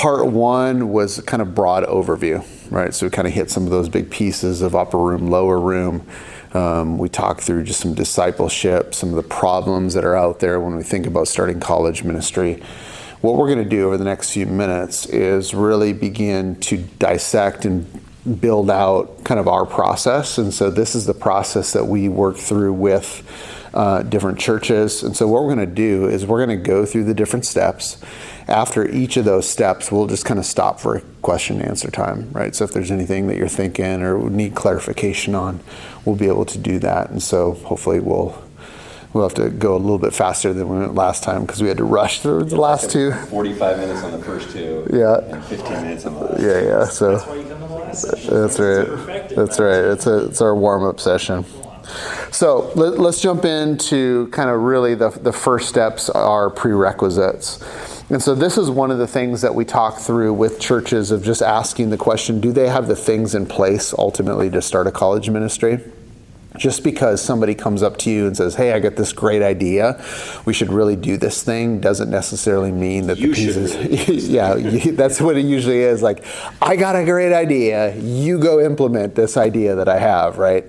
part one was kind of broad overview, right? So we kind of hit some of those big pieces of upper room, lower room. We talked through just some discipleship, some of the problems that are out there when we think about starting college ministry. What we're going to do over the next few minutes is really begin to dissect and build out kind of our process. And so this is the process that we work through with different churches. And so what we're going to do is we're going to go through the different steps. After each of those steps, we'll just kind of stop for a question and answer time, right? So if there's anything that you're thinking or need clarification on, we'll be able to do that. And so hopefully we'll have to go a little bit faster than we went last time because we had to rush through the last two. 45 minutes on the first two. Yeah. And 15 minutes on the last. Yeah. So that's why you come to the last session. That's right. That's right. It's our warm-up session. So let's jump into kind of really the first steps are prerequisites. And so this is one of the things that we talk through with churches of just asking the question, do they have the things in place ultimately to start a college ministry? Just because somebody comes up to you and says, hey, I got this great idea, we should really do this thing, doesn't necessarily mean that the pieces, that's what it usually is. Like, I got a great idea, you go implement this idea that I have, right?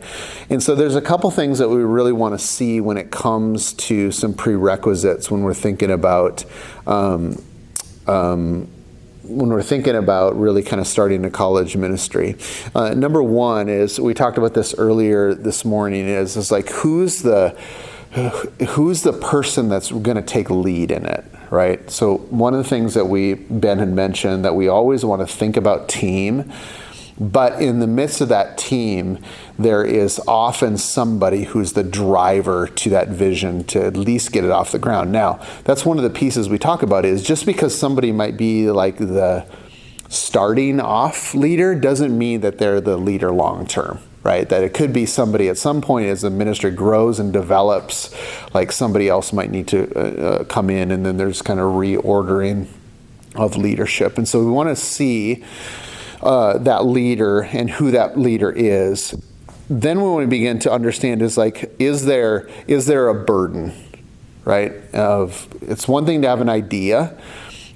And so there's a couple things that we really want to see when it comes to some prerequisites when we're thinking about really kind of starting a college ministry. Number one is, we talked about this earlier this morning, is like who's the person that's going to take lead in it, right? So one of the things that Ben had mentioned, that we always want to think about team, but in the midst of that team, there is often somebody who's the driver to that vision to at least get it off the ground. Now, that's one of the pieces we talk about, is just because somebody might be like the starting off leader doesn't mean that they're the leader long term, right? That it could be somebody at some point as the ministry grows and develops, like somebody else might need to come in, and then there's kind of reordering of leadership. And so we want to see that leader and who that leader is. Then we want to begin to understand is like, is there a burden, right? It's one thing to have an idea,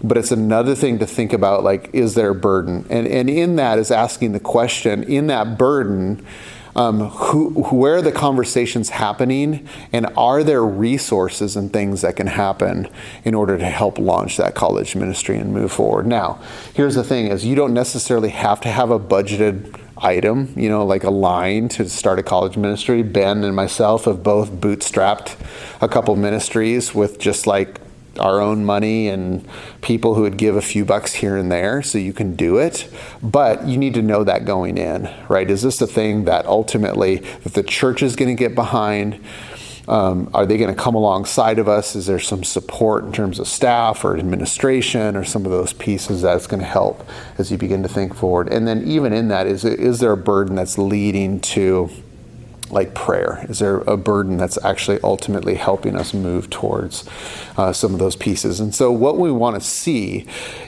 but it's another thing to think about, like, is there a burden? And in that is asking the question, in that burden, where are the conversations happening, and are there resources and things that can happen in order to help launch that college ministry and move forward? Now, here's the thing, is you don't necessarily have to have a budgeted item, like a line to start a college ministry. Ben and myself have both bootstrapped a couple ministries with just like our own money and people who would give a few bucks here and there, so you can do it. But you need to know that going in, right? Is this a thing that ultimately that the church is going to get behind? Are they going to come alongside of us? Is there some support in terms of staff or administration or some of those pieces that's going to help as you begin to think forward? And then even in that, is there a burden that's leading to like prayer? Is there a burden that's actually ultimately helping us move towards some of those pieces? And so what we want to see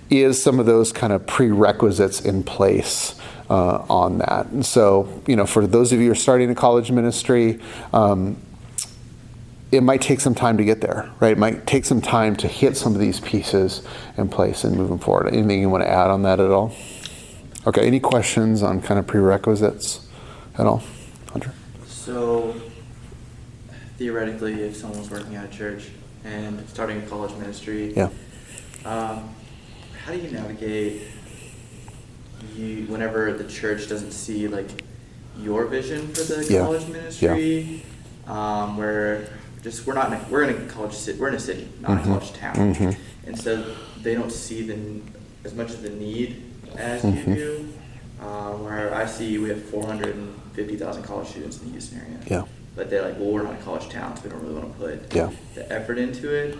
is some of those kind of prerequisites in place on that. And so, for those of you who are starting a college ministry, it might take some time to get there, right? It might take some time to hit some of these pieces in place and move them forward. Anything you want to add on that at all? Okay, any questions on kind of prerequisites at all? Hunter? So, theoretically, if someone's working at a church and starting a college ministry, how do you navigate whenever the church doesn't see like your vision for the college ministry, where we're in a college city, we're in a city, not a college town, and so they don't see as much of the need as you do. Where I see we have 450,000 college students in the Houston area. Yeah. But they're like, well, we're not a college town, so we don't really want to put the effort into it.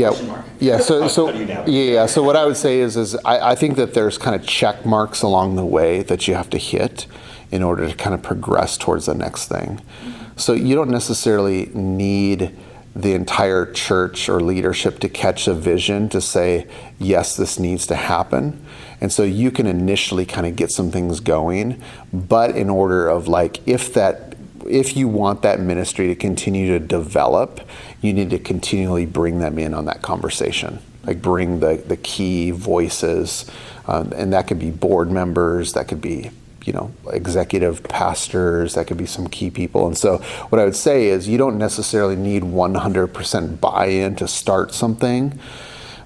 So what I would say is I think that there's kind of check marks along the way that you have to hit in order to kind of progress towards the next thing. So you don't necessarily need the entire church or leadership to catch a vision to say, yes, this needs to happen. And so you can initially kind of get some things going, but in order of like, if that if you want that ministry to continue to develop, you need to continually bring them in on that conversation. Like bring the key voices, and that could be board members, that could be, executive pastors, that could be some key people. And so what I would say is you don't necessarily need 100% buy-in to start something,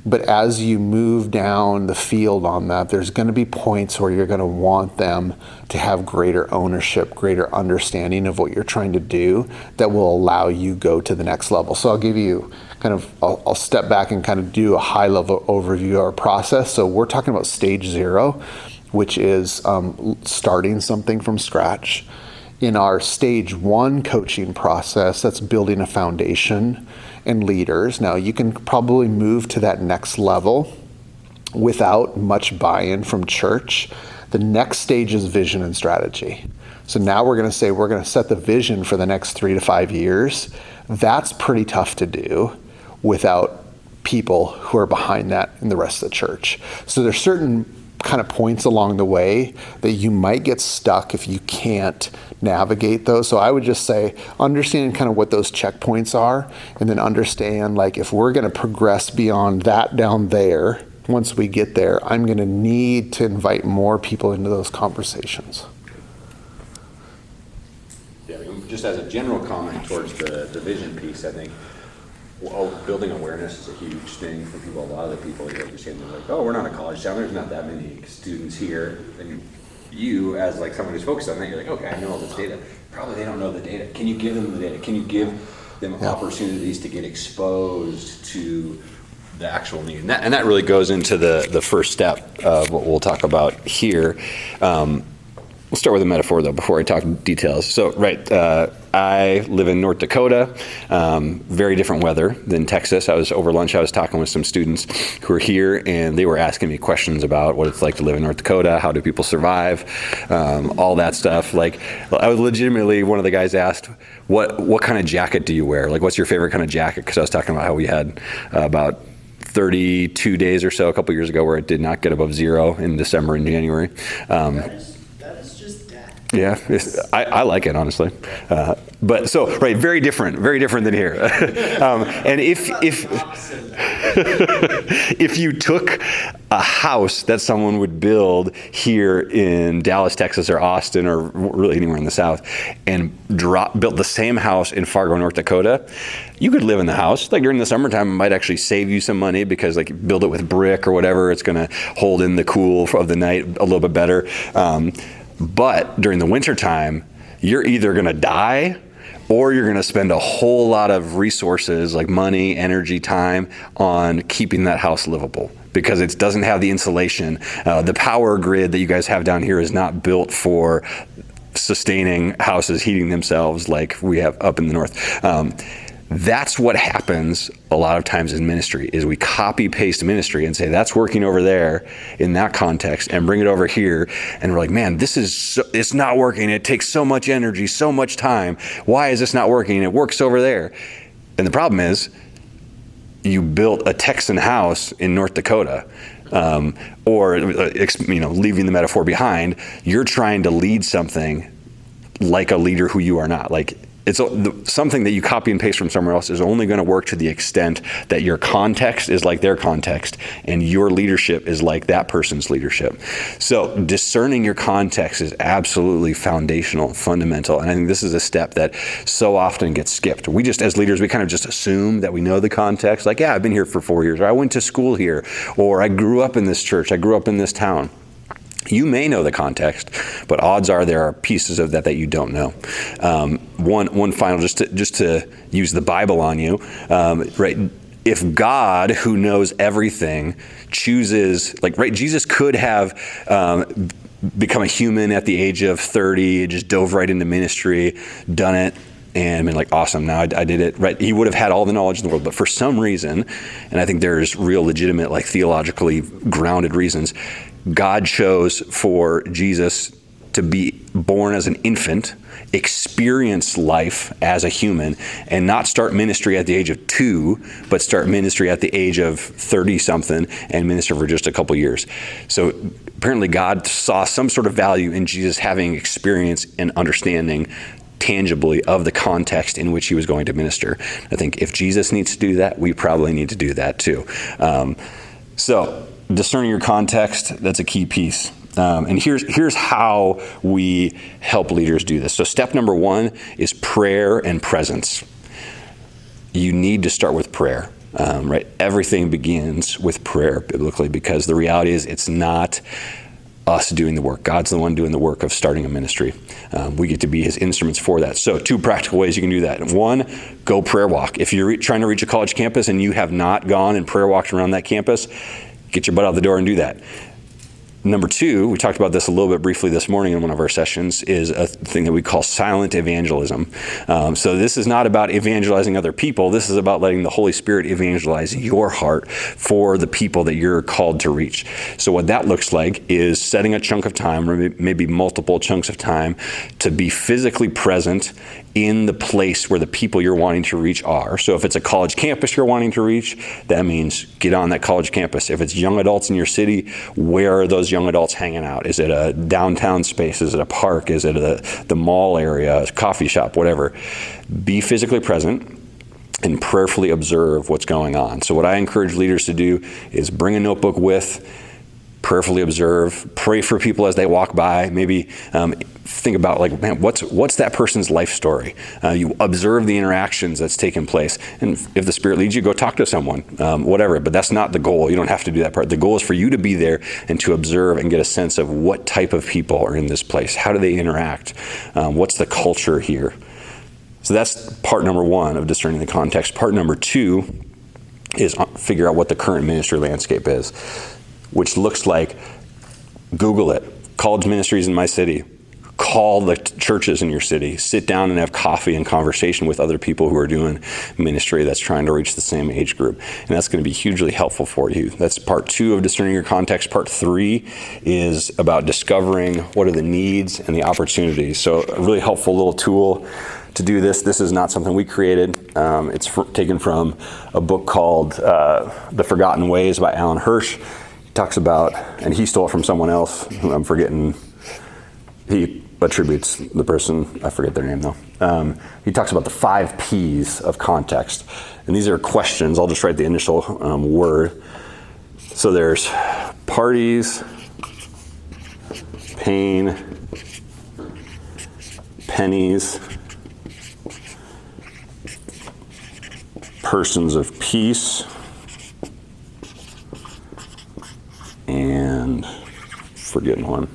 but as you move down the field on that, there's going to be points where you're going to want them to have greater ownership, greater understanding of what you're trying to do that will allow you go to the next level. So I'll give you I'll step back and kind of do a high level overview of our process. So we're talking about stage 0, which is starting something from scratch. In our stage 1 coaching process, that's building a foundation and leaders. Now you can probably move to that next level without much buy-in from church. The next stage is vision and strategy. So now we're going to set the vision for the next 3 to 5 years. That's pretty tough to do without people who are behind that in the rest of the church. So there's certain kind of points along the way that you might get stuck if you can't navigate those. So I would just say understand kind of what those checkpoints are, and then understand, like, if we're going to progress beyond that down there, once we get there, I'm going to need to invite more people into those conversations. Yeah, just as a general comment towards the vision piece, I think building awareness is a huge thing for people. A lot of the people you're saying, they're like, oh, we're not a college town, there's not that many students here. And you, as like someone who's focused on that, you're like, okay, I know all this data. Probably they don't know the data. Can you give them the data? Can you give them opportunities to get exposed to the actual need? And that really goes into the first step of what we'll talk about here. We'll start with a metaphor, though, before I talk details. So, I live in North Dakota, very different weather than Texas. Over lunch, I was talking with some students who are here, and they were asking me questions about what it's like to live in North Dakota, how do people survive, all that stuff. Like, I was legitimately, one of the guys asked, what kind of jacket do you wear? Like, what's your favorite kind of jacket? Because I was talking about how we had about 32 days or so a couple years ago where it did not get above 0 in December and January. That is just that. Yeah, I like it, honestly. But so, very different than here. And if you took a house that someone would build here in Dallas, Texas, or Austin, or really anywhere in the South, and built the same house in Fargo, North Dakota, you could live in the house. Like during the summertime, it might actually save you some money because like build it with brick or whatever, it's going to hold in the cool of the night a little bit better. But during the wintertime, you're either going to die or you're going to spend a whole lot of resources like money, energy, time on keeping that house livable because it doesn't have the insulation. The power grid that you guys have down here is not built for sustaining houses heating themselves like we have up in the north. That's what happens a lot of times in ministry is we copy paste ministry and say that's working over there in that context and bring it over here, and we're like, man, it's not working. It takes so much energy, so much time. Why is this not working? It works over there. And the problem is you built a Texan house in North Dakota, or leaving the metaphor behind, you're trying to lead something like a leader who you are not. Like, it's something that you copy and paste from somewhere else is only going to work to the extent that your context is like their context and your leadership is like that person's leadership. So discerning your context is absolutely foundational, fundamental. And I think this is a step that so often gets skipped. We just, as leaders, we kind of just assume that we know the context. Like, yeah, I've been here for 4 years, or I went to school here, or I grew up in this church, I grew up in this town. You may know the context, but odds are there are pieces of that you don't know. One final, just to use the Bible on you, If God, who knows everything, chooses, Jesus could have become a human at the age of 30, just dove right into ministry, done it, and been like, awesome, now I did it, right? He would have had all the knowledge in the world, but for some reason, and I think there's real legitimate, theologically grounded reasons, God chose for Jesus to be born as an infant, experience life as a human, and not start ministry at the age of 2, but start ministry at the age of 30-something and minister for just a couple years. So apparently God saw some sort of value in Jesus having experience and understanding tangibly of the context in which he was going to minister. I think if Jesus needs to do that, we probably need to do that too. So discerning your context, that's a key piece. And here's how we help leaders do this. So step number 1 is prayer and presence. You need to start with prayer, right? Everything begins with prayer biblically, because the reality is it's not us doing the work. God's the one doing the work of starting a ministry. We get to be his instruments for that. So 2 practical ways you can do that. 1, go prayer walk. If you're trying to reach a college campus and you have not gone and prayer walked around that campus, get your butt out the door and do that. Number 2, we talked about this a little bit briefly this morning in one of our sessions, is a thing that we call silent evangelism. So this is not about evangelizing other people. This is about letting the Holy Spirit evangelize your heart for the people that you're called to reach. So what that looks like is setting a chunk of time, or maybe multiple chunks of time, to be physically present in the place where the people you're wanting to reach are. So if it's a college campus you're wanting to reach, that means get on that college campus. If it's young adults in your city, where are those young adults hanging out? Is it a downtown space? Is it a park? Is it the mall area, a coffee shop, whatever? Be physically present and prayerfully observe what's going on. So what I encourage leaders to do is bring a notebook with, prayerfully observe, pray for people as they walk by. Maybe think about, like, man, what's that person's life story? You observe the interactions that's taken place. And if the Spirit leads you, go talk to someone, whatever. But that's not the goal. You don't have to do that part. The goal is for you to be there and to observe and get a sense of what type of people are in this place. How do they interact? What's the culture here? So that's part number 1 of discerning the context. Part number 2 is figure out what the current ministry landscape is, which looks like, Google it, college ministries in my city, call the churches in your city, sit down and have coffee and conversation with other people who are doing ministry that's trying to reach the same age group. And that's going to be hugely helpful for you. That's part 2 of discerning your context. Part 3 is about discovering what are the needs and the opportunities. So a really helpful little tool to do this. This is not something we created. It's taken from a book called The Forgotten Ways by Alan Hirsch. Talks about, and he stole it from someone else who I'm forgetting. He attributes the person, I forget their name though. He talks about the 5 P's of context. And these are questions. I'll just write the initial word. So there's parties, pain, pennies, persons of peace, and forgetting one.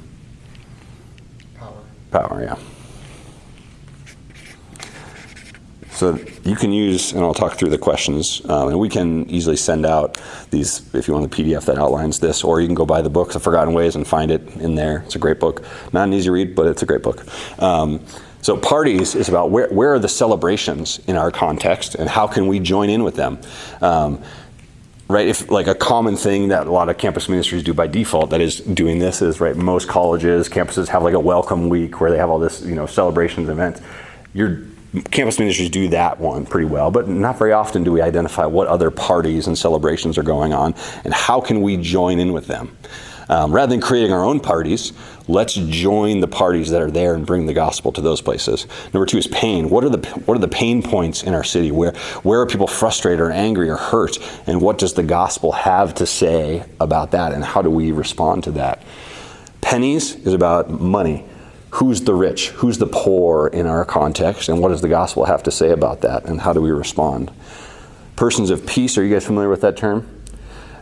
Power, yeah. So you can use, and I'll talk through the questions, and we can easily send out these, if you want the PDF that outlines this, or you can go buy the book, The Forgotten Ways, and find it in there. It's a great book. Not an easy read, but it's a great book. So parties is about where are the celebrations in our context, and how can we join in with them? Right, if like a common thing that a lot of campus ministries do by default that is doing this is, right, most colleges, campuses have like a welcome week where they have all this, celebrations, events. Your campus ministries do that one pretty well, but not very often do we identify what other parties and celebrations are going on and how can we join in with them. Rather than creating our own parties, let's join the parties that are there and bring the gospel to those places. Number 2 is pain. What are the pain points in our city? Where are people frustrated or angry or hurt? And what does the gospel have to say about that? And how do we respond to that? Pennies is about money. Who's the rich? Who's the poor in our context? And what does the gospel have to say about that? And how do we respond? Persons of peace, are you guys familiar with that term?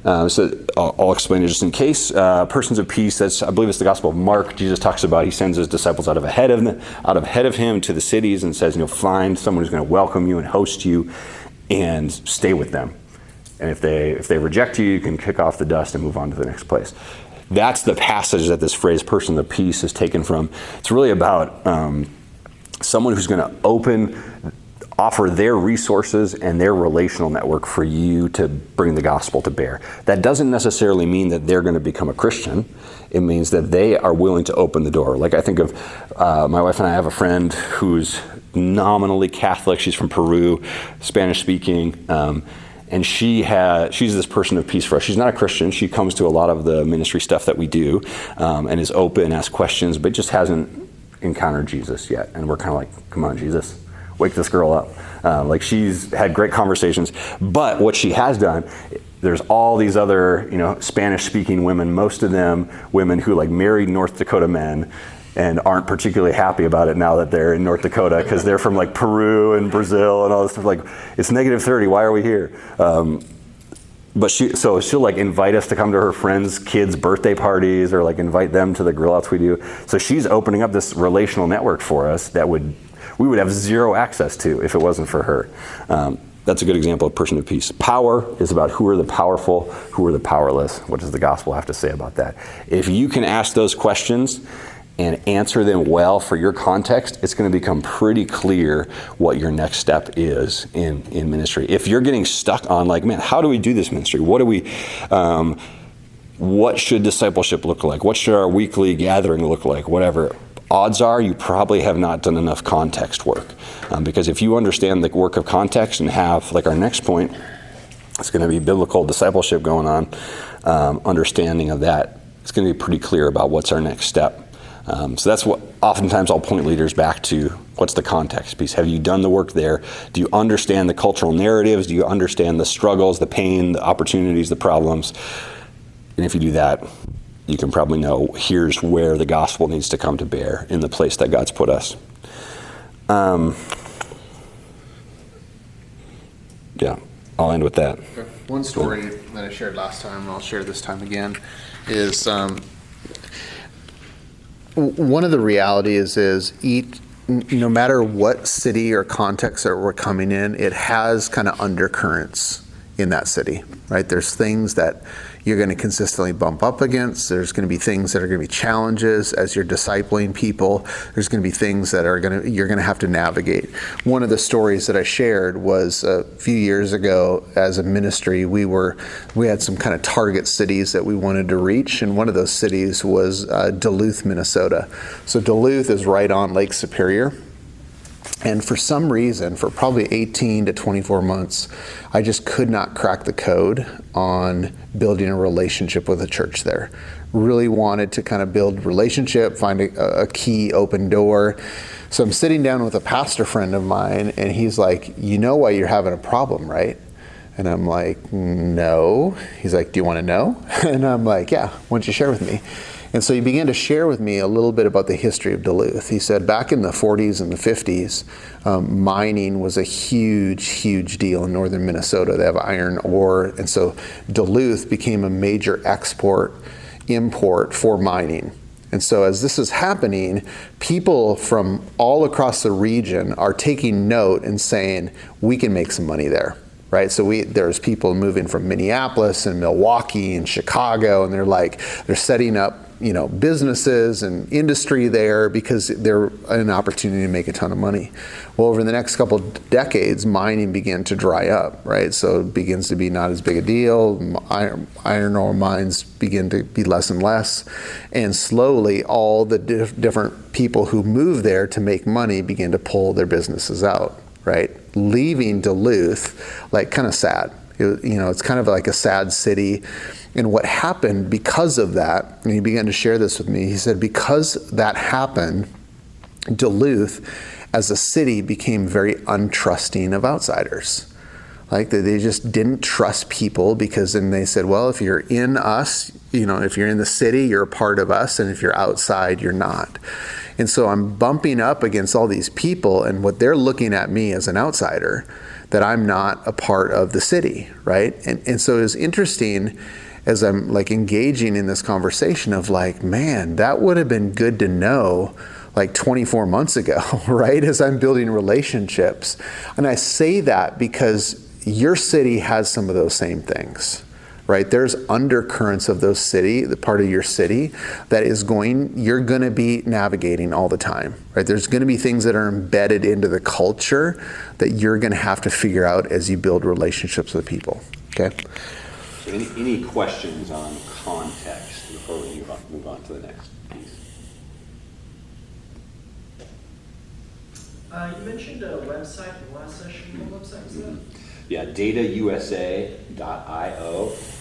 So I'll explain it just in case. Persons of peace, that's, I believe it's the Gospel of Mark. Jesus talks about, he sends his disciples out ahead of him to the cities and says, find someone who's going to welcome you and host you and stay with them. And if they reject you, you can kick off the dust and move on to the next place. That's the passage that this phrase, person of peace, is taken from. It's really about someone who's going to offer their resources and their relational network for you to bring the gospel to bear. That doesn't necessarily mean that they're going to become a Christian. It means that they are willing to open the door. Like I think of my wife and I have a friend who's nominally Catholic. She's from Peru, Spanish speaking. And she's this person of peace for us. She's not a Christian. She comes to a lot of the ministry stuff that we do and is open, asks questions, but just hasn't encountered Jesus yet. And we're kind of like, come on, Jesus, wake this girl up. Like, she's had great conversations, but what she has done, there's all these other, Spanish-speaking women, most of them women who like married North Dakota men and aren't particularly happy about it now that they're in North Dakota, because they're from like Peru and Brazil and all this stuff. Like, it's -30, why are we here? But she'll like invite us to come to her friends' kids' birthday parties, or like invite them to the grill outs we do. So she's opening up this relational network for us that we would have zero access to if it wasn't for her. That's a good example of person of peace. Power is about who are the powerful, who are the powerless. What does the gospel have to say about that? If you can ask those questions and answer them well for your context, it's going to become pretty clear what your next step is in ministry. If you're getting stuck on like, man, how do we do this ministry? What should discipleship look like? What should our weekly gathering look like? Whatever. Odds are you probably have not done enough context work. Because if you understand the work of context and have, like our next point, it's going to be biblical discipleship going on, understanding of that, it's going to be pretty clear about what's our next step. So that's what oftentimes I'll point leaders back to. What's the context piece? Have you done the work there? Do you understand the cultural narratives? Do you understand the struggles, the pain, the opportunities, the problems? And if you do that, you can probably know here's where the gospel needs to come to bear in the place that God's put us. Yeah, I'll end with that. One story that I shared last time, and I'll share this time again, is one of the realities is no matter what city or context that we're coming in, it has kind of undercurrents in that city, right? There's things that you're going to consistently bump up against. There's going to be things that are going to be challenges as you're discipling people. There's going to be things that you're going to have to navigate. One of the stories that I shared was a few years ago as a ministry, we had some kind of target cities that we wanted to reach, and one of those cities was Duluth, Minnesota. So Duluth is right on Lake Superior. And for some reason, for probably 18 to 24 months, I just could not crack the code on building a relationship with a church there. Really wanted to kind of build relationship, find a key open door. So I'm sitting down with a pastor friend of mine, and he's like, you know why you're having a problem, right? And I'm like, no. He's like, do you want to know? And I'm like, yeah, why don't you share with me? And so he began to share with me a little bit about the history of Duluth. He said back in the 40s and the 50s, mining was a huge, huge deal in northern Minnesota. They have iron ore. And so Duluth became a major import for mining. And so as this is happening, people from all across the region are taking note and saying, we can make some money there. Right, so there's people moving from Minneapolis and Milwaukee and Chicago, and they're setting up, businesses and industry there because they're an opportunity to make a ton of money. Well, over the next couple of decades, mining began to dry up, right? So it begins to be not as big a deal. Iron ore mines begin to be less and less, and slowly all the different people who move there to make money begin to pull their businesses out. Right, leaving Duluth, like kind of sad. It's kind of like a sad city. And what happened because of that, and he began to share this with me, he said, because that happened, Duluth as a city became very untrusting of outsiders. Like they just didn't trust people, because then they said, well, if you're in us, if you're in the city, you're a part of us, and if you're outside, you're not. And so I'm bumping up against all these people, and what they're looking at me as an outsider, that I'm not a part of the city, right? And so it's interesting as I'm like engaging in this conversation of like, man, that would have been good to know like 24 months ago, right? As I'm building relationships. And I say that because your city has some of those same things. Right? There's undercurrents of the part of your city that you're going to be navigating all the time, right? There's going to be things that are embedded into the culture that you're going to have to figure out as you build relationships with people, okay? So any questions on context before we move on to the next piece? You mentioned a website in the last session. What website was that? Yeah, datausa.io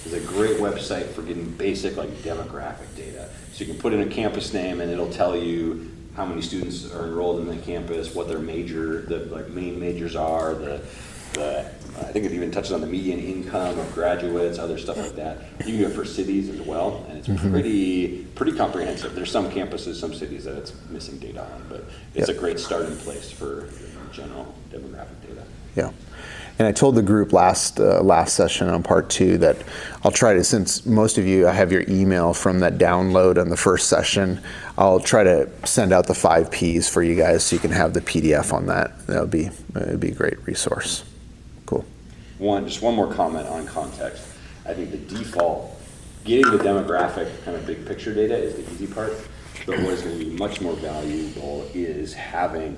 is a great website for getting basic like demographic data. So you can put in a campus name and it'll tell you how many students are enrolled in the campus, what their major, the like main majors are, the I think it even touches on the median income of graduates, other stuff like that. You can do it for cities as well, and it's pretty comprehensive. There's some campuses, some cities that it's missing data on, but it's a great starting place for general demographic data. Yeah. And I told the group last session on part 2 that I'll try to, since most of you, I have your email from that download on the first session, I'll try to send out the 5 Ps for you guys so you can have the PDF on that. It'd be a great resource. Cool. Just one more comment on context. I think the default, getting the demographic kind of big picture data is the easy part, but what is going to be much more valuable is having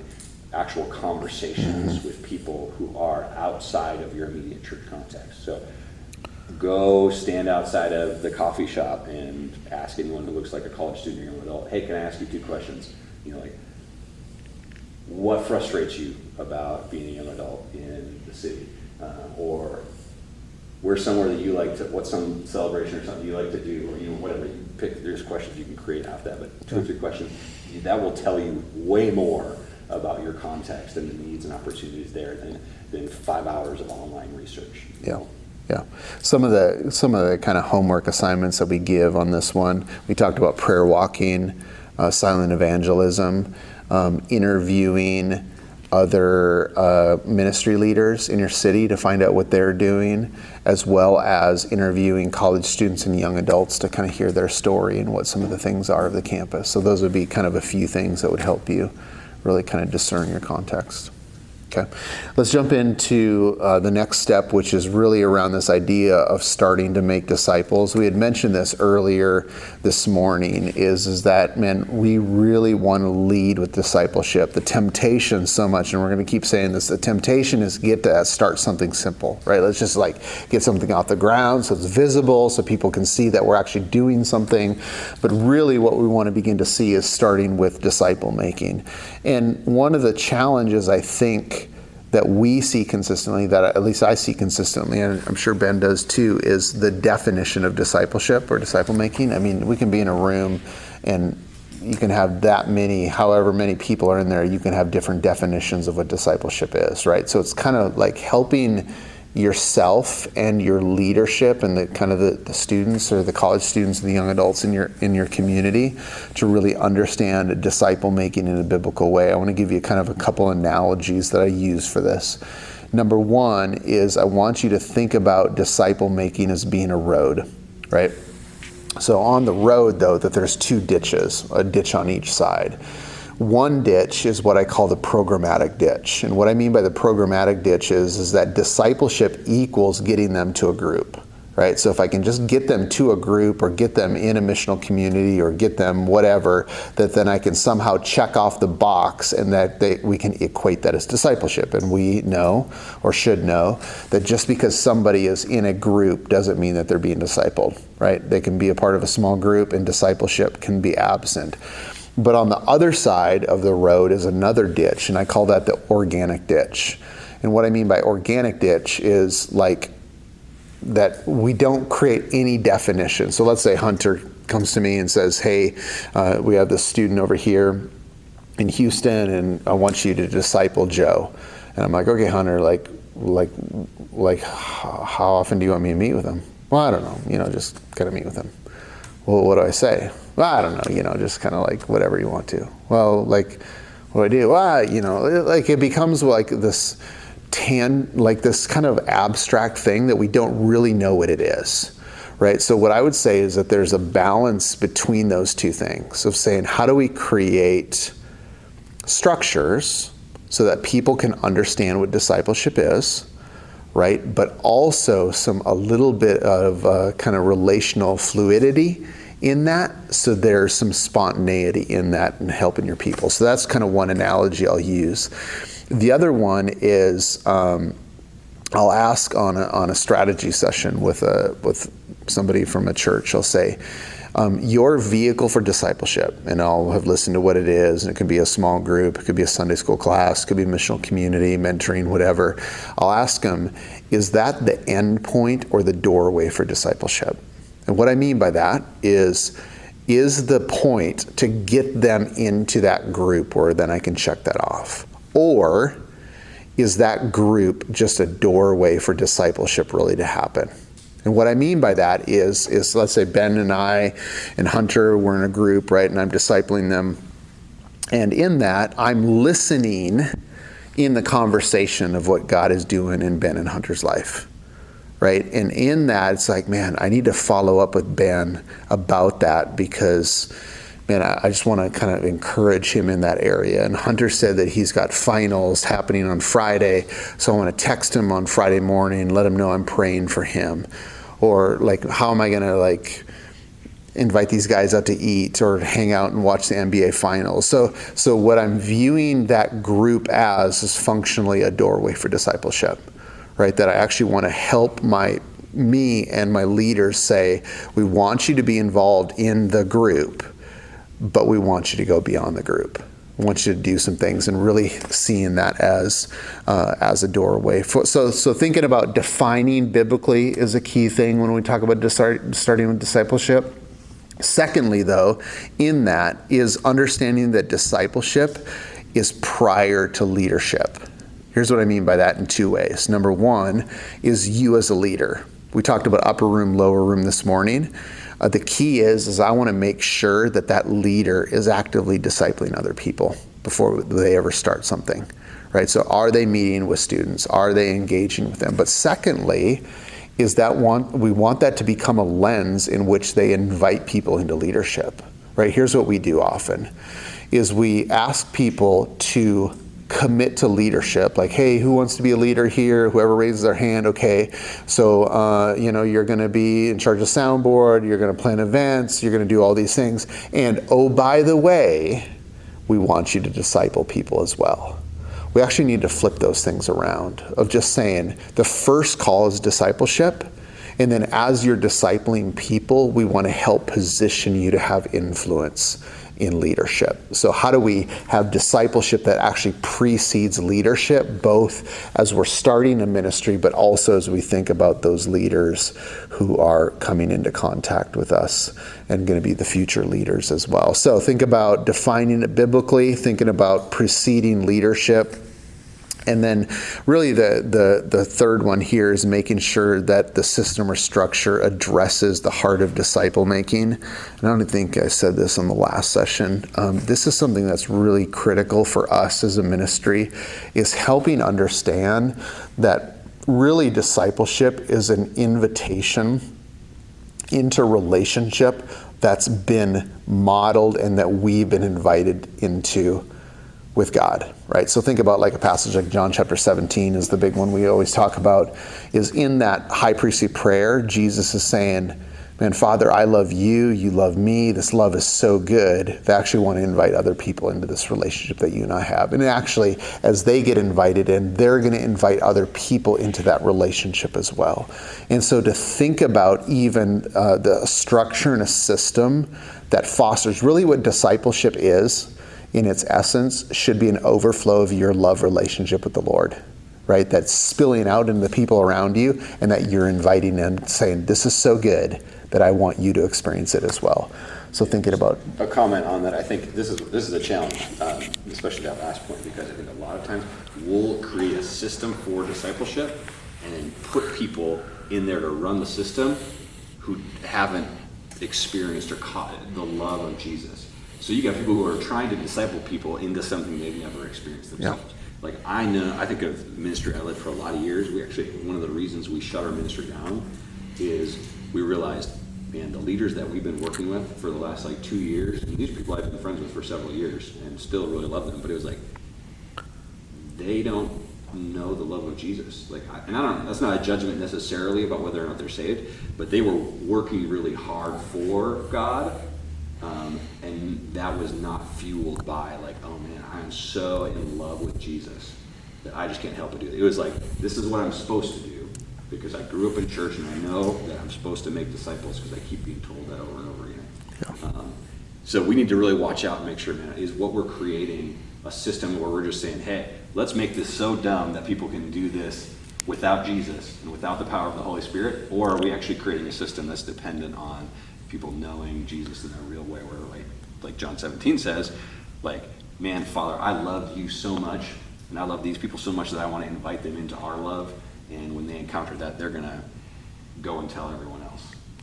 actual conversations with people who are outside of your immediate church context. So go stand outside of the coffee shop and ask anyone who looks like a college student or young adult, hey, can I ask you 2 questions? Like, what frustrates you about being a young adult in the city? Or where's somewhere that you like to, what's some celebration or something you like to do, or whatever you pick. There's questions you can create after that, but 2 or 3 questions, that will tell you way more about your context and the needs and opportunities there than 5 hours of online research. Yeah. Some of the kind of homework assignments that we give on this one, we talked about prayer walking, silent evangelism, interviewing other ministry leaders in your city to find out what they're doing, as well as interviewing college students and young adults to kind of hear their story and what some of the things are of the campus. So those would be kind of a few things that would help you really kind of discern your context. Okay, let's jump into the next step, which is really around this idea of starting to make disciples. We had mentioned this earlier this morning, is that, man, we really want to lead with discipleship. The temptation so much, and we're going to keep saying this, the temptation is start something simple, right? Let's just get something off the ground so it's visible, so people can see that we're actually doing something. But really what we want to begin to see is starting with disciple making. And one of the challenges, I think, that we see consistently, that at least I see consistently, and I'm sure Ben does too, is the definition of discipleship or disciple making. I mean, we can be in a room and you can have however many people are in there, you can have different definitions of what discipleship is, right? So it's kind of like helping yourself and your leadership and the students or the college students and the young adults in your community to really understand disciple making in a biblical way. I want to give you kind of a couple analogies that I use for this. Number one is I want you to think about disciple making as being a road, right? So on the road, though, that there's 2 ditches, a ditch on each side. One ditch is what I call the programmatic ditch. And what I mean by the programmatic ditch is that discipleship equals getting them to a group, right? So if I can just get them to a group or get them in a missional community or get them whatever, that then I can somehow check off the box and that we can equate that as discipleship. And we know, or should know, that just because somebody is in a group doesn't mean that they're being discipled, right? They can be a part of a small group and discipleship can be absent. But on the other side of the road is another ditch, and I call that the organic ditch. And what I mean by organic ditch is like that we don't create any definition. So let's say Hunter comes to me and says, hey, we have this student over here in Houston, and I want you to disciple Joe. And I'm like, okay, Hunter, like how often do you want me to meet with him? Well, I don't know, just kind of meet with him. Well, what do I say? Well, I don't know, just kind of like whatever you want to. Well, like, what do I do? Well, like it becomes like this this kind of abstract thing that we don't really know what it is, right? So what I would say is that there's a balance between those 2 things of saying, how do we create structures so that people can understand what discipleship is, right? But also a little bit of kind of relational fluidity in that, so there's some spontaneity in that and helping your people. So that's kind of one analogy I'll use. The other one is I'll ask on a strategy session with somebody from a church. I'll say, your vehicle for discipleship, and I'll have listened to what it is, and it could be a small group, it could be a Sunday school class, it could be a missional community, mentoring, whatever. I'll ask them, is that the end point or the doorway for discipleship? And what I mean by that is is the point to get them into that group where then I can check that off? Or is that group just a doorway for discipleship really to happen? And what I mean by that is let's say Ben and I and Hunter, we're in a group, right? And I'm discipling them. And in that, I'm listening in the conversation of what God is doing in Ben and Hunter's life, right? And in that, it's like, man, I need to follow up with Ben about that because, man, I just want to kind of encourage him in that area. And Hunter said that he's got finals happening on Friday, so I want to text him on Friday morning, let him know I'm praying for him. Or like, how am I going to like invite these guys out to eat or hang out and watch the NBA finals? So what I'm viewing that group as is functionally a doorway for discipleship, right? That I actually want to help me and my leaders say, we want you to be involved in the group, but we want you to go beyond the group. I want you to do some things, and really seeing that as a doorway. So thinking about defining biblically is a key thing when we talk about starting with discipleship. Secondly, though, in that is understanding that discipleship is prior to leadership. Here's what I mean by that in two ways. Number one is you as a leader. We talked about upper room, lower room this morning. The key is I want to make sure that leader is actively discipling other people before they ever start something, right? So are they meeting with students? Are they engaging with them? But secondly, is that we want that to become a lens in which they invite people into leadership, right? Here's what we do often, is we ask people to commit to leadership, like, hey, who wants to be a leader here? Whoever raises their hand, okay. So, you're going to be in charge of soundboard, you're going to plan events, you're going to do all these things. And, oh, by the way, we want you to disciple people as well. We actually need to flip those things around of just saying the first call is discipleship. And then as you're discipling people, we want to help position you to have influence in leadership. So how do we have discipleship that actually precedes leadership, both as we're starting a ministry, but also as we think about those leaders who are coming into contact with us and going to be the future leaders as well. So think about defining it biblically, thinking about preceding leadership. And then really the third one here is making sure that the system or structure addresses the heart of disciple making. And I don't think I said this in the last session. This is something that's really critical for us as a ministry, is helping understand that really discipleship is an invitation into relationship that's been modeled and that we've been invited into with God, right? So think about like a passage like John chapter 17 is the big one we always talk about, is in that high priestly prayer, Jesus is saying, man, Father, I love you, you love me, this love is so good that I actually want to invite other people into this relationship that you and I have. And actually, as they get invited in, they're going to invite other people into that relationship as well. And so to think about even the structure and a system that fosters really what discipleship is, in its essence, should be an overflow of your love relationship with the Lord, right? That's spilling out into the people around you, and that you're inviting in, saying, this is so good that I want you to experience it as well. So thinking about a comment on that, I think this is a challenge, especially that last point, because I think a lot of times we'll create a system for discipleship and then put people in there to run the system who haven't experienced or caught the love of Jesus. So you got people who are trying to disciple people into something they've never experienced themselves. Yeah. Like I think of ministry I led for a lot of years. We actually, one of the reasons we shut our ministry down is we realized, man, the leaders that we've been working with for the last 2 years, and these people I've been friends with for several years and still really love them, but it was like, they don't know the love of Jesus. That's not a judgment necessarily about whether or not they're saved, but they were working really hard for God. And that was not fueled by oh man, I'm so in love with Jesus that I just can't help but do it. It was like, this is what I'm supposed to do because I grew up in church and I know that I'm supposed to make disciples because I keep being told that over and over again. Yeah. So we need to really watch out and make sure, man, is what we're creating a system where we're just saying, hey, let's make this so dumb that people can do this without Jesus and without the power of the Holy Spirit, or are we actually creating a system that's dependent on people knowing Jesus in a real way, where like John 17 says, like, man, Father, I love you so much, and I love these people so much that I want to invite them into our love. And when they encounter that, they're going to go and tell everyone else.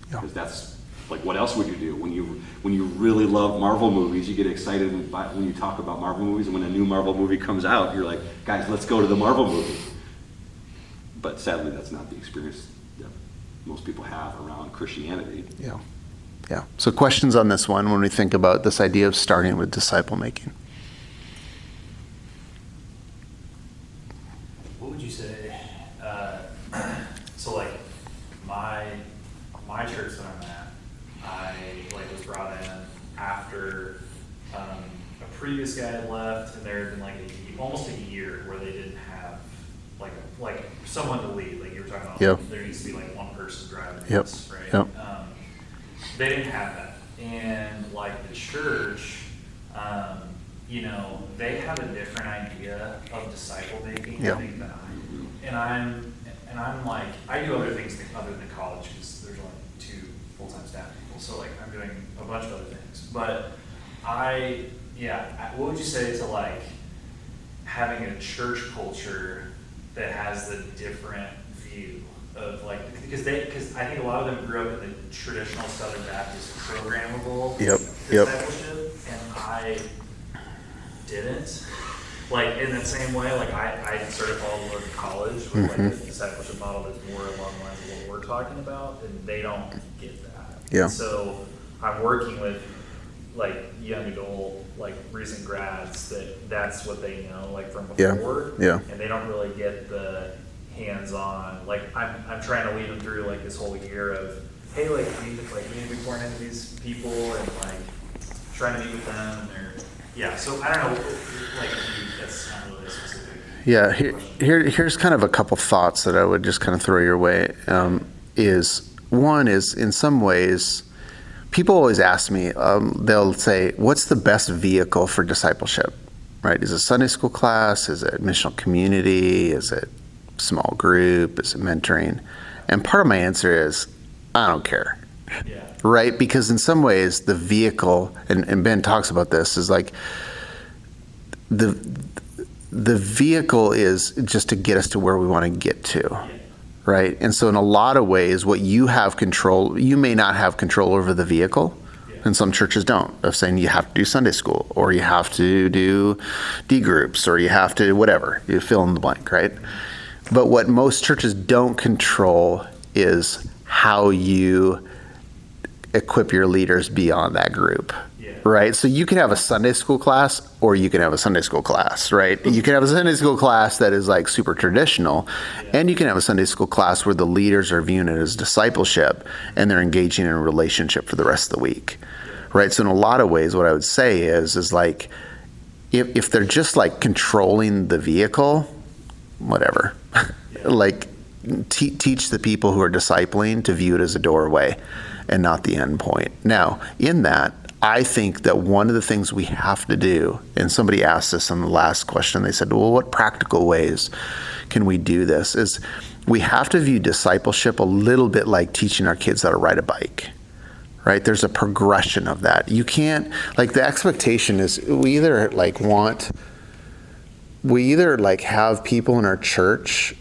Because that's, like, what else would you do? When you really love Marvel movies, you get excited when you talk about Marvel movies, and when a new Marvel movie comes out, you're like, guys, let's go to the Marvel movie. But sadly, that's not the experience that most people have around Christianity. Yeah. Yeah. So questions on this one when we think about this idea of starting with disciple making. What would you say? So like my church that I'm at, I like was brought in after a previous guy had left, and there had been like almost a year where they didn't have like someone to lead. Like you were talking about, Yep. There needs to be like one person driving Yep. this, right? Yep. They didn't have that, and like the church, you know, they have a different idea of disciple making, Yep. I think, than I do. And I'm like, I do other things other than college because there's only 2 full-time staff people, so like I'm doing a bunch of other things. But what would you say to like having a church culture that has the different view of like, because I think a lot of them grew up in the traditional Southern Baptist programmable discipleship, and I didn't. Like in the same way, like I sort of followed Lord in college with like a discipleship model that's more along the lines of what we're talking about, and they don't get that. Yeah. And so I'm working with like young adult, like recent grads that's what they know, like from before. Yeah. And they don't really get the hands-on. Like I'm trying to lead them through like this whole year of, hey, like we need to be pouring into these people and like trying to meet with them, and they're. Yeah, so I don't know, like, that's not really a specific. Yeah, here's kind of a couple thoughts that I would just kind of throw your way. One is in some ways, people always ask me, they'll say, what's the best vehicle for discipleship, right? Is it Sunday school class? Is it missional community? Is it small group? Is it mentoring? And part of my answer is, I don't care. Yeah. Right? Because in some ways, the vehicle, and Ben talks about this, is like the vehicle is just to get us to where we want to get to. Right? And so in a lot of ways, what you have control, you may not have control over the vehicle. And some churches don't, of saying you have to do Sunday school, or you have to do D groups, or you have to whatever, you fill in the blank, right? But what most churches don't control is how you equip your leaders beyond that group, right? So you can have a Sunday school class, or you can have a Sunday school class, right? You can have a Sunday school class that is like super traditional, and you can have a Sunday school class where the leaders are viewing it as discipleship, and they're engaging in a relationship for the rest of the week, right? So in a lot of ways, what I would say is like, if they're just like controlling the vehicle, whatever, like teach the people who are discipling to view it as a doorway and not the end point. Now, in that, I think that one of the things we have to do, and somebody asked this in the last question, they said, well, what practical ways can we do this? Is we have to view discipleship a little bit like teaching our kids how to ride a bike, right? There's a progression of that. You can't, like the expectation is we either have people in our church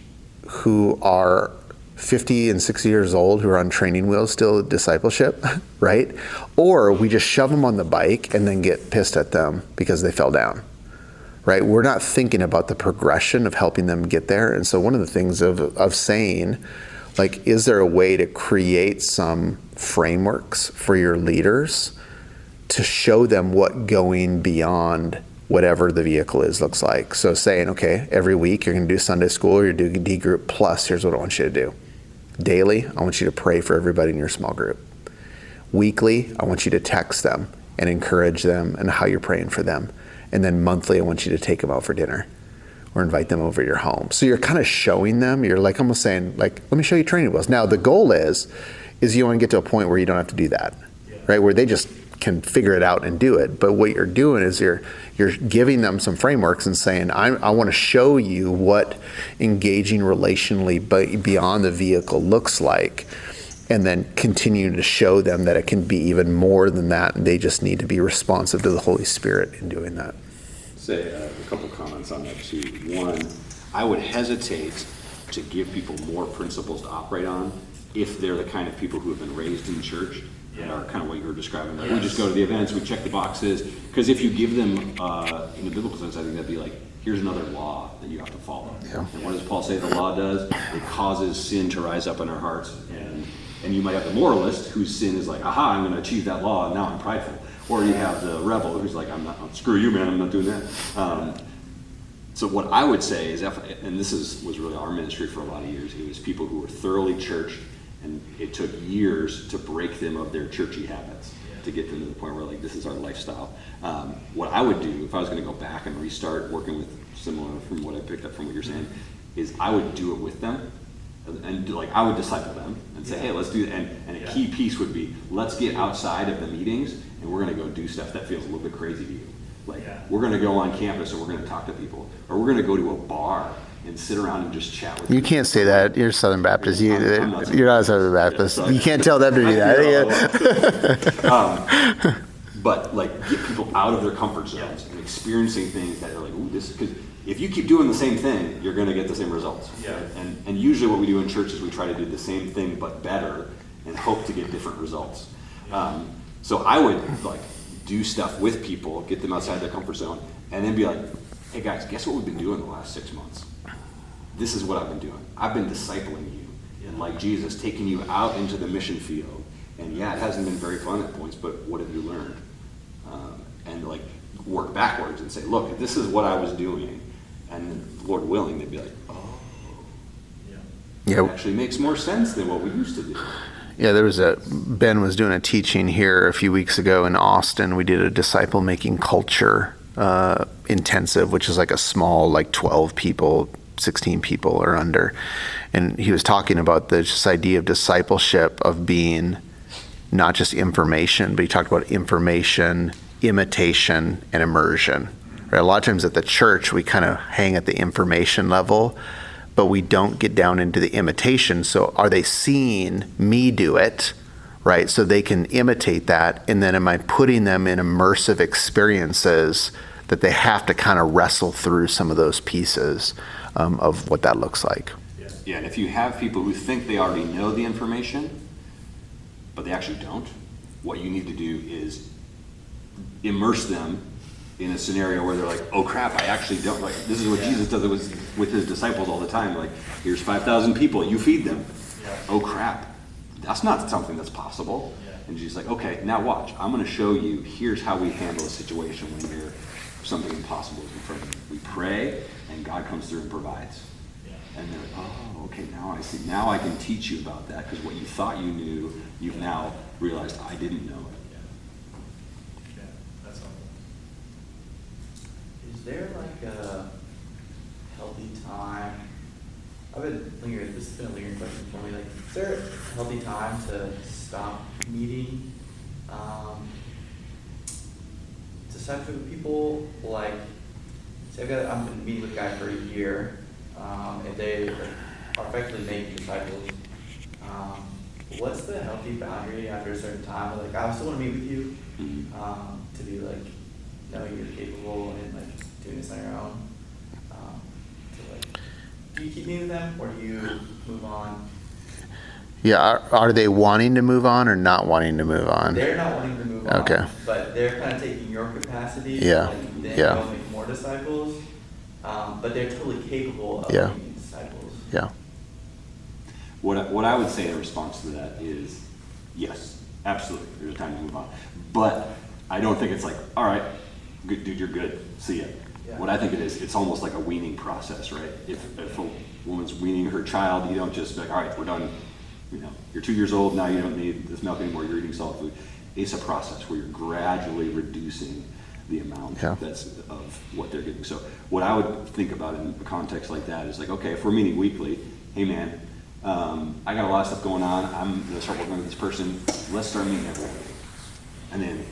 who are 50 and 60 years old who are on training wheels still at discipleship, right? Or we just shove them on the bike and then get pissed at them because they fell down, right? We're not thinking about the progression of helping them get there. And so one of the things of saying, like, is there a way to create some frameworks for your leaders to show them what going beyond whatever the vehicle is looks like? So saying, okay, every week you're going to do Sunday school, or you're doing D group, plus here's what I want you to do. Daily, I want you to pray for everybody in your small group. Weekly, I want you to text them and encourage them and how you're praying for them. And then monthly, I want you to take them out for dinner or invite them over to your home. So you're kind of showing them, you're like almost saying, like, let me show you training wheels. Now the goal is you want to get to a point where you don't have to do that, right? Where they just can figure it out and do it. But what you're doing is you're giving them some frameworks and saying, I want to show you what engaging relationally beyond the vehicle looks like. and then continue to show them that it can be even more than that, and they just need to be responsive to the Holy Spirit in doing that. Say a couple comments on that too. One, I would hesitate to give people more principles to operate on if they're the kind of people who have been raised in church and are kind of what you were describing. Like, we just go to the events, we check the boxes. Because if you give them, in the biblical sense, I think that'd be like, here's another law that you have to follow. Yeah. And what does Paul say the law does? It causes sin to rise up in our hearts. And you might have the moralist whose sin is like, aha, I'm going to achieve that law, and now I'm prideful. Or you have the rebel who's like, screw you, man, I'm not doing that. So what I would say is, and this was really our ministry for a lot of years, it was people who were thoroughly churched, and it took years to break them of their churchy habits to get them to the point where, like, this is our lifestyle. What I would do if I was going to go back and restart working with similar from what I picked up from what you're saying, is I would do it with them. And like I would disciple them and say, hey, let's do that. And a key piece would be, let's get outside of the meetings and we're going to go do stuff that feels a little bit crazy to you. Like we're going to go on campus and we're going to talk to people, or we're going to go to a bar and sit around and just chat with You people. can't say that. You're Southern Baptist. You're not a Southern Baptist. You can't tell them to do that. But like get people out of their comfort zones and experiencing things that are like, ooh, this, because if you keep doing the same thing, you're going to get the same results. Yeah. And usually what we do in church is we try to do the same thing but better and hope to get different results. So I would like do stuff with people, get them outside their comfort zone, and then be like, hey guys, guess what we've been doing the last 6 months? This is what I've been doing. I've been discipling you. And like Jesus, taking you out into the mission field. And yeah, it hasn't been very fun at points, but what have you learned? And like work backwards and say, look, this is what I was doing. And then, Lord willing, they'd be like, oh, Yeah. it actually makes more sense than what we used to do. Yeah, Ben was doing a teaching here a few weeks ago in Austin. We did a disciple making culture intensive, which is like a small, like 12 people, 16 people or under. And he was talking about this idea of discipleship of being not just information, but he talked about information, imitation, and immersion. Right? A lot of times at the church, we kind of hang at the information level, but we don't get down into the imitation. So are they seeing me do it, right? So they can imitate that. And then am I putting them in immersive experiences that they have to kind of wrestle through some of those pieces of what that looks like? Yeah, and if you have people who think they already know the information, but they actually don't, what you need to do is immerse them in a scenario where they're like, oh crap, I actually don't, like, this is what Jesus does with his disciples all the time, like, here's 5,000 people, you feed them. Oh crap, that's not something that's possible. And Jesus is like, okay, now watch, I'm going to show you, here's how we handle a situation when something impossible is in front of you. We pray, and God comes through and provides. And they're like, oh, okay, now I see. Now I can teach you about that, because what you thought you knew, you've now realized I didn't know it. Yeah, that's helpful. Is there like a healthy time? I've been lingering, this has been a lingering question for me. Like, is there a healthy time to stop meeting discipleship with people? Like, say I've been meeting with a guy for a year, and they are effectively making disciples. What's the healthy boundary after a certain time? Like, I still want to meet with you, to be like, knowing you're capable and like doing this on your own. So like, do you keep meeting with them, or do you move on? Yeah, are they wanting to move on or not wanting to move on? They're not wanting to move on, Okay. but they're kind of taking your capacity, Yeah, like, then yeah. go make more disciples. But they're totally capable of Yeah. making disciples. Yeah. What I would say in response to that is, yes, absolutely, there's a time to move on. But I don't think it's like, all right, good dude, you're good, see ya. Yeah. What I think it is, it's almost like a weaning process, right? If a woman's weaning her child, you don't just be like, all right, we're done. You know, you're 2 years old, now you don't need this milk anymore, you're eating solid food. It's a process where you're gradually reducing the amount that's of what they're getting. So what I would think about in a context like that is like, okay, if we're meeting weekly, hey man, I got a lot of stuff going on, I'm gonna start working with this person, let's start meeting every week. And then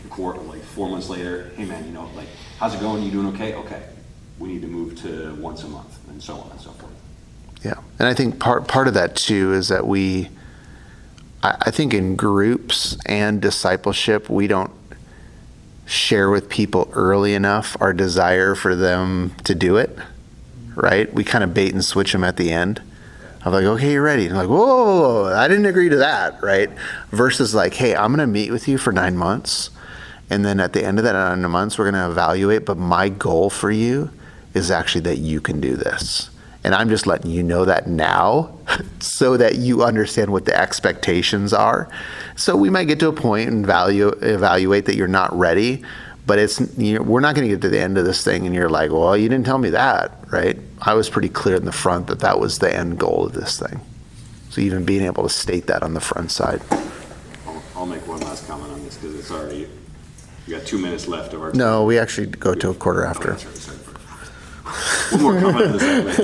like 4 months later, hey man, you know, like, how's it going, you doing okay? Okay, we need to move to once a month, and so on and so forth. Yeah. And I think part of that too is that I think in groups and discipleship, we don't share with people early enough our desire for them to do it, right? We kind of bait and switch them at the end. I'm like, okay, you're ready. And I'm like, whoa, I didn't agree to that, right? Versus like, hey, I'm going to meet with you for 9 months. And then at the end of that 9 months, we're going to evaluate. But my goal for you is actually that you can do this. And I'm just letting you know that now so that you understand what the expectations are. So we might get to a point and evaluate that you're not ready. But we're not going to get to the end of this thing and you're like, well, you didn't tell me that, right? I was pretty clear in the front that that was the end goal of this thing. So even being able to state that on the front side. I'll make one last comment on this because it's already, we got 2 minutes left of our time. No, we actually go to a quarter after. Oh, sorry. One more comment on this.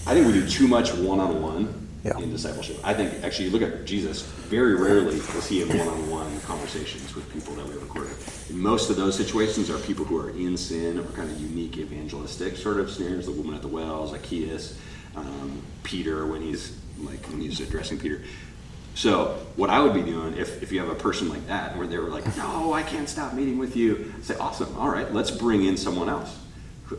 I think we do too much one-on-one in discipleship. I think actually, you look at Jesus, very rarely is he in one-on-one conversations with people that we have recorded. In most of those situations are people who are in sin or kind of unique evangelistic sort of scenarios, the woman at the well, Zacchaeus, Peter when he's addressing Peter. So what I would be doing if you have a person like that where they were like, no, I can't stop meeting with you, say, awesome, all right, let's bring in someone else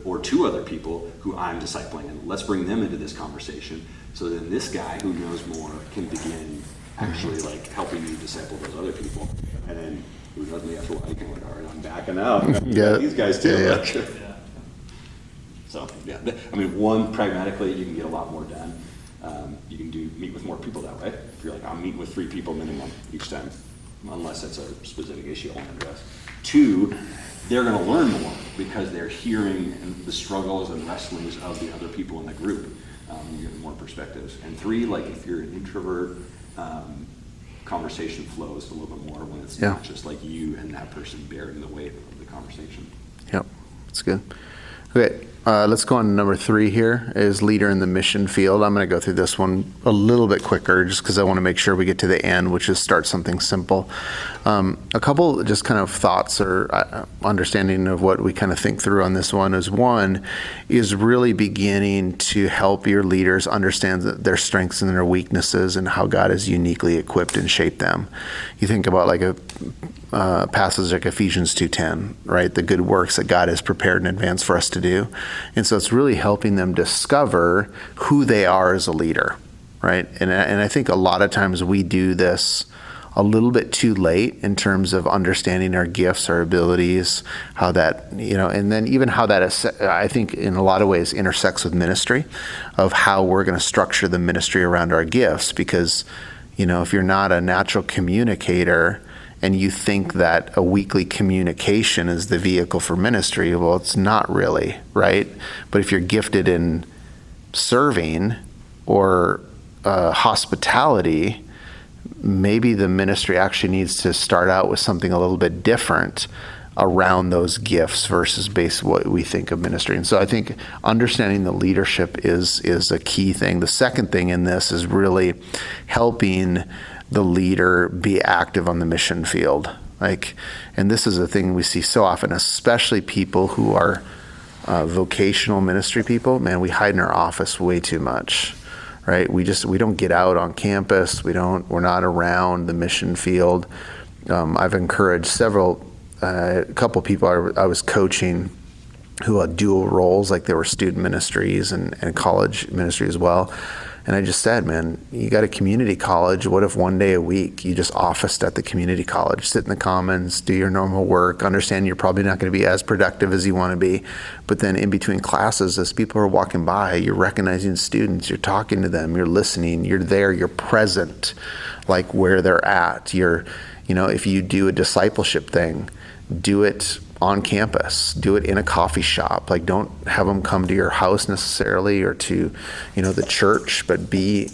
or 2 other people who I'm discipling, and let's bring them into this conversation so then this guy who knows more can begin actually like helping you disciple those other people. And then who knows me after a while, you can like, all right, I'm backing out. Yeah. These guys too. Yeah. Like, so yeah, I mean, one, pragmatically, you can get a lot more done. You can meet with more people that way. If you're like, I'm meeting with 3 people minimum each time, unless it's a specific issue I want to address. 2, they're going to learn more because they're hearing the struggles and wrestlings of the other people in the group. You get more perspectives. And 3, like if you're an introvert, conversation flows a little bit more when it's not just like you and that person bearing the weight of the conversation. Yep, that's good. Okay, let's go on to number 3 here, is leader in the mission field. I'm going to go through this one a little bit quicker just because I want to make sure we get to the end, which is start something simple. A couple just kind of thoughts or understanding of what we kind of think through on this one is really beginning to help your leaders understand their strengths and their weaknesses and how God has uniquely equipped and shaped them. You think about like a passage like Ephesians 2:10, right? The good works that God has prepared in advance for us to do. And so it's really helping them discover who they are as a leader, right? And I think a lot of times we do this a little bit too late in terms of understanding our gifts, our abilities, how that, and then even how that is, I think in a lot of ways intersects with ministry, of how we're going to structure the ministry around our gifts. Because, if you're not a natural communicator, and you think that a weekly communication is the vehicle for ministry, well, it's not really, right? But if you're gifted in serving or hospitality, maybe the ministry actually needs to start out with something a little bit different around those gifts versus what we think of ministry. And so I think understanding the leadership is a key thing. The second thing in this is really helping the leader be active on the mission field. And this is a thing we see so often, especially people who are vocational ministry people. Man, we hide in our office way too much, right? We don't get out on campus. We're not around the mission field. I've encouraged a couple people I was coaching who had dual roles, like they were student ministries and college ministry as well. And I just said, man, you got a community college. What if one day a week you just officed at the community college, sit in the commons, do your normal work, understand you're probably not going to be as productive as you want to be. But then in between classes, as people are walking by, you're recognizing students, you're talking to them, you're listening, you're there, you're present, like where they're at. If you do a discipleship thing, do it on campus, do it in a coffee shop. Like, don't have them come to your house necessarily or to, the church, but be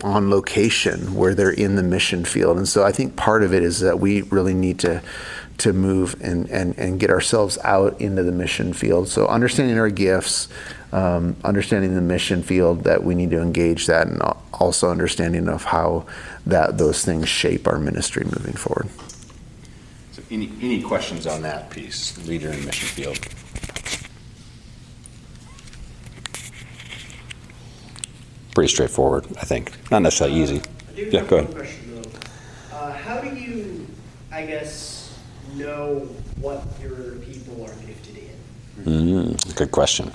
on location where they're in the mission field. And so I think part of it is that we really need to move and get ourselves out into the mission field. So understanding our gifts, understanding the mission field, that we need to engage that, and also understanding of how those things shape our ministry moving forward. So any questions on that piece, leader in mission field? Pretty straightforward, I think. Not necessarily easy. I do Yeah, have go one ahead. question though. How do you, I guess, know what your people are gifted in? Good question.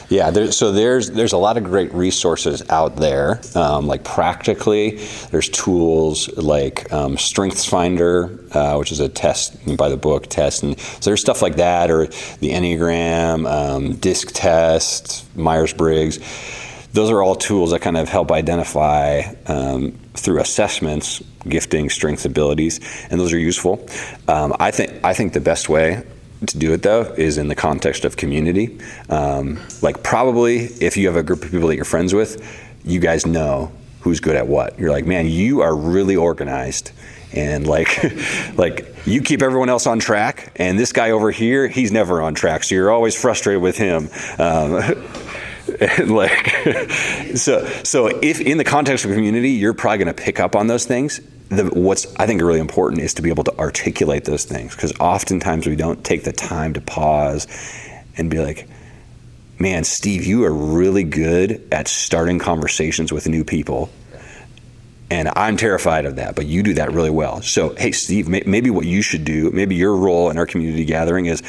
Yeah, there's a lot of great resources out there. Like practically, there's tools like Strengths Finder, which is a test by the book test, and so there's stuff like that, or the Enneagram, DISC test, Myers-Briggs. Those are all tools that kind of help identify through assessments gifting, strengths, abilities, and those are useful. I think the best way to do it though is in the context of community. Like probably if you have a group of people that you're friends with, you guys know who's good at what. You're like, man, you are really organized, and like you keep everyone else on track, and this guy over here, he's never on track, so you're always frustrated with him. And like, so if in the context of community, you're probably going to pick up on those things. What's I think really important is to be able to articulate those things, because oftentimes we don't take the time to pause and be like, man, Steve, you are really good at starting conversations with new people. And I'm terrified of that, but you do that really well. So, hey, Steve, maybe what you should do, maybe your role in our community gathering is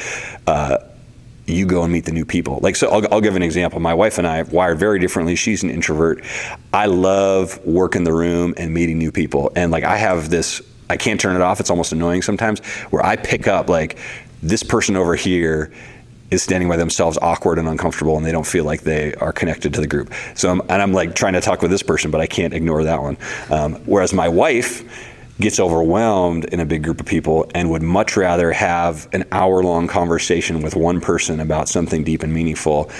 you go and meet the new people. Like, so I'll give an example. My wife and I are wired very differently. She's an introvert. I love working the room and meeting new people. And like, I have this, I can't turn it off. It's almost annoying sometimes, where I pick up like this person over here is standing by themselves, awkward and uncomfortable, and they don't feel like they are connected to the group. So I'm like trying to talk with this person, but I can't ignore that one. Whereas my wife gets overwhelmed in a big group of people and would much rather have an hour-long conversation with one person about something deep and meaningful.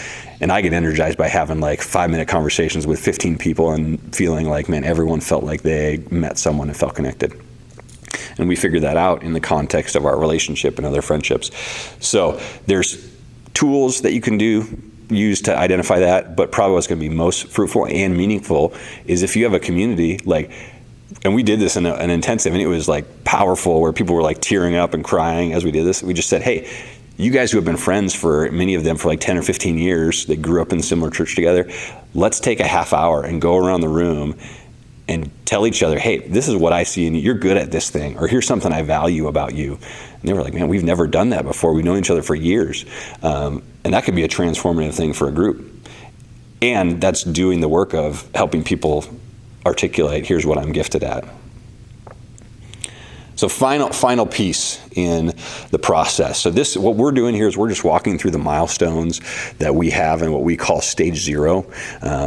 And I get energized by having like 5-minute conversations with 15 people and feeling like, man, everyone felt like they met someone and felt connected. And we figured that out in the context of our relationship and other friendships. So there's tools that you can use to identify that, but probably what's going to be most fruitful and meaningful is if you have a community like, and we did this in an intensive, and it was like powerful, where people were like tearing up and crying as we did this. We just said, hey, you guys who have been friends for, many of them for like 10 or 15 years, that grew up in a similar church together, let's take a half hour and go around the room and tell each other, hey, this is what I see in you. You're good at this thing, or here's something I value about you. And they were like, man, we've never done that before. We've known each other for years. And that could be a transformative thing for a group. And that's doing the work of helping people articulate, here's what I'm gifted at. So final piece in the process. So this, what we're doing here is we're just walking through the milestones that we have in what we call stage 0.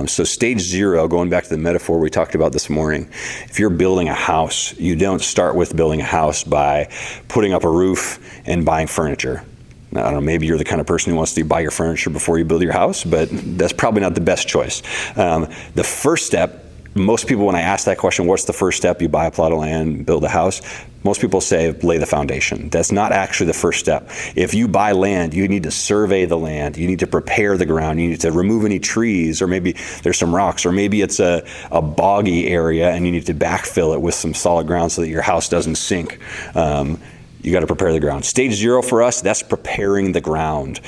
So stage 0, going back to the metaphor we talked about this morning, if you're building a house, you don't start with building a house by putting up a roof and buying furniture. Now, I don't know, maybe you're the kind of person who wants to buy your furniture before you build your house, but that's probably not the best choice. The first step, most people, when I ask that question, what's the first step? You buy a plot of land, build a house. Most people say lay the foundation. That's not actually the first step. If you buy land, you need to survey the land. You need to prepare the ground. You need to remove any trees, or maybe there's some rocks, or maybe it's a boggy area and you need to backfill it with some solid ground so that your house doesn't sink. You got to prepare the ground. Stage 0 for us, that's preparing the ground.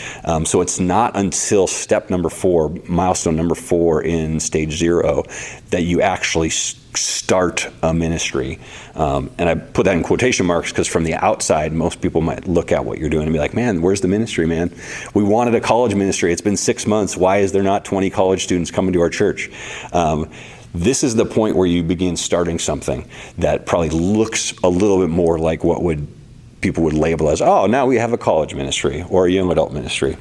So it's not until step number 4, milestone number 4 in stage 0, that you actually start a ministry. And I put that in quotation marks because from the outside, most people might look at what you're doing and be like, man, where's the ministry, man? We wanted a college ministry. It's been 6 months. Why is there not 20 college students coming to our church? This is the point where you begin starting something that probably looks a little bit more like what people would label as, oh, now we have a college ministry or a young adult ministry.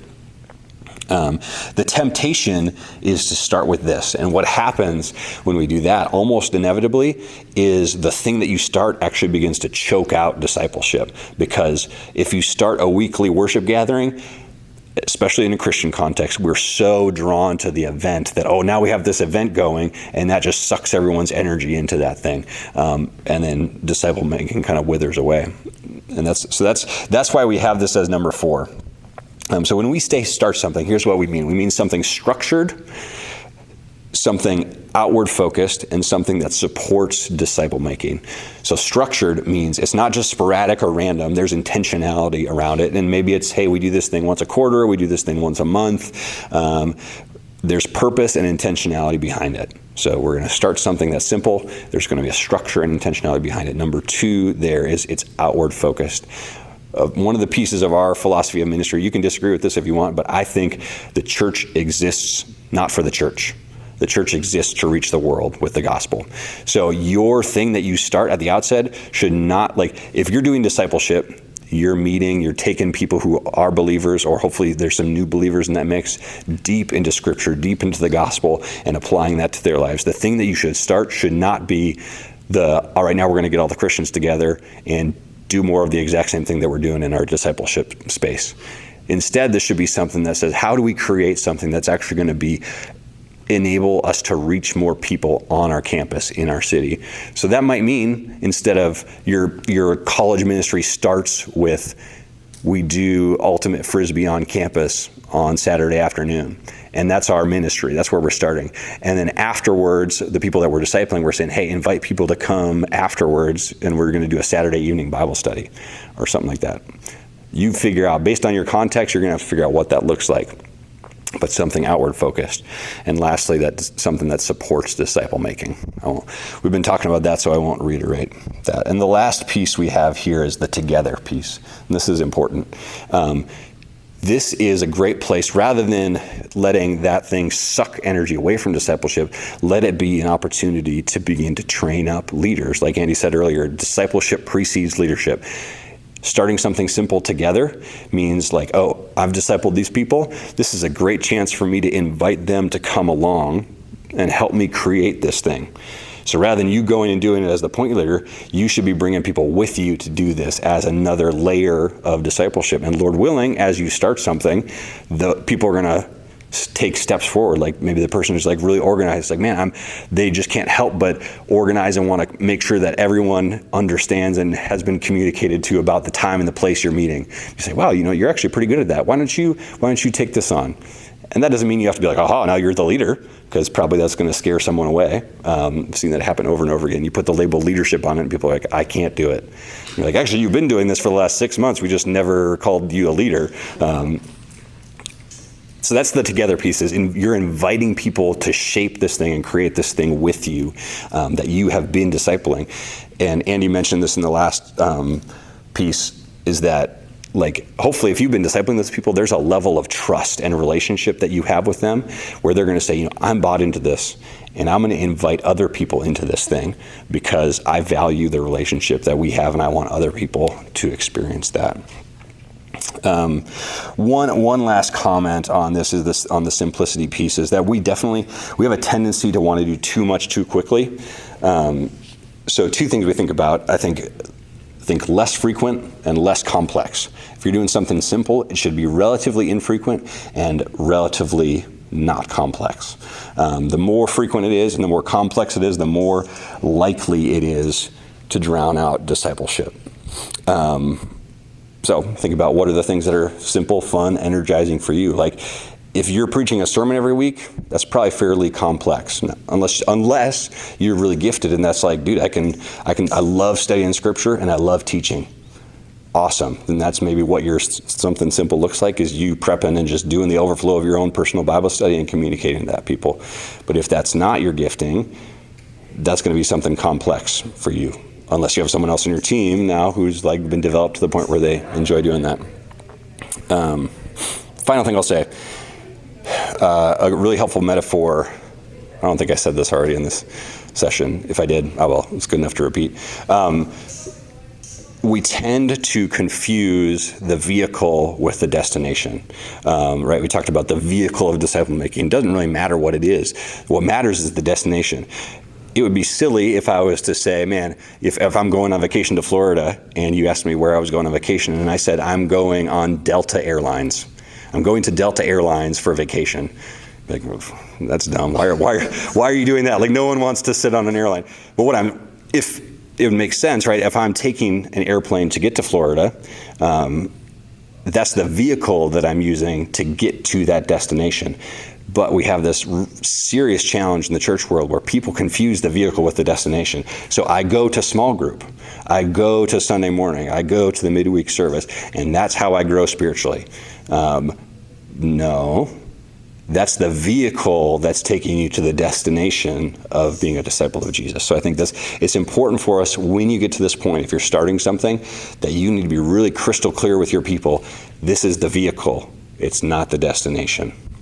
The temptation is to start with this. And what happens when we do that, almost inevitably, is the thing that you start actually begins to choke out discipleship. Because if you start a weekly worship gathering, especially in a Christian context, we're so drawn to the event that, oh, now we have this event going, and that just sucks everyone's energy into that thing. And then disciple making kind of withers away. And that's why we have this as number 4. So when we start something, here's what we mean. We mean something structured, something outward focused, and something that supports disciple making. So structured means it's not just sporadic or random. There's intentionality around it. And maybe it's, hey, we do this thing once a quarter, we do this thing once a month. There's purpose and intentionality behind it. So we're going to start something that's simple. There's going to be a structure and intentionality behind it. Number two, it's outward focused. One of the pieces of our philosophy of ministry, you can disagree with this if you want, but I think the church exists not for the church. The church exists to reach the world with the gospel. So your thing that you start at the outset should not, if you're doing discipleship, you're taking people who are believers, or hopefully there's some new believers in that mix, deep into scripture, deep into the gospel, and applying that to their lives. The thing that you should start should not be all right, now we're going to get all the Christians together and do more of the exact same thing that we're doing in our discipleship space. Instead, this should be something that says, how do we create something that's actually going to enable us to reach more people on our campus in our city? So that might mean, instead of your college ministry starts with, we do ultimate frisbee on campus on Saturday afternoon, and that's our ministry, that's where we're starting. And then afterwards, the people that we're discipling, we're saying, hey, invite people to come afterwards, and we're going to do a Saturday evening Bible study or something like that. You figure out, based on your context, you're going to have to figure out what that looks like, but something outward focused. And lastly, that's something that supports disciple making. We've been talking about that, so I won't reiterate that. And the last piece we have here is the together piece. And this is important. This is a great place, rather than letting that thing suck energy away from discipleship, let it be an opportunity to begin to train up leaders. Like Andy said earlier, discipleship precedes leadership. Starting something simple together means I've discipled these people. This is a great chance for me to invite them to come along and help me create this thing. So rather than you going and doing it as the point leader, you should be bringing people with you to do this as another layer of discipleship. And Lord willing, as you start something, the people are going to take steps forward. Like maybe the person who's really organized, they just can't help but organize and want to make sure that everyone understands and has been communicated to about the time and the place you're meeting. You say, wow, you're actually pretty good at that. Why don't you take this on? And that doesn't mean you have to be aha, now you're the leader, because probably that's going to scare someone away. I've seen that happen over and over again. You put the label leadership on it and people are like, I can't do it. You're like, actually, you've been doing this for the last 6 months. We just never called you a leader. So that's the together pieces. You're inviting people to shape this thing and create this thing with you that you have been discipling. And Andy mentioned this in the last piece, is that hopefully if you've been discipling those people, there's a level of trust and relationship that you have with them where they're going to say, I'm bought into this, and I'm going to invite other people into this thing because I value the relationship that we have and I want other people to experience that. One last comment on this is on the simplicity piece, is that we have a tendency to want to do too much too quickly. So two things we think about, I think less frequent and less complex. If you're doing something simple, it should be relatively infrequent and relatively not complex. The more frequent it is and the more complex it is, the more likely it is to drown out discipleship. So think about what are the things that are simple, fun, energizing for you. If you're preaching a sermon every week, that's probably fairly complex, unless you're really gifted, and that's dude, I love studying scripture and I love teaching. Awesome. Then that's maybe what your something simple looks like, is you prepping and just doing the overflow of your own personal Bible study and communicating to that people. But if that's not your gifting, that's going to be something complex for you, unless you have someone else on your team now who's been developed to the point where they enjoy doing that. Final thing I'll say. A really helpful metaphor. I don't think I said this already in this session. If I did, I will. It's good enough to repeat. We tend to confuse the vehicle with the destination, right? We talked about the vehicle of disciple making. It doesn't really matter what it is. What matters is the destination. It would be silly if I was to say, man, if I'm going on vacation to Florida and you asked me where I was going on vacation and I said, I'm going on Delta Airlines. I'm going to Delta Airlines for vacation. That's dumb. Why are you doing that? No one wants to sit on an airline. But if it would make sense, right? If I'm taking an airplane to get to Florida, that's the vehicle that I'm using to get to that destination. But we have this serious challenge in the church world where people confuse the vehicle with the destination. So I go to small group, I go to Sunday morning, I go to the midweek service, and that's how I grow spiritually. No, That's the vehicle that's taking you to the destination of being a disciple of Jesus. So I think it's important for us when you get to this point, if you're starting something, that you need to be really crystal clear with your people. This is the vehicle. It's not the destination.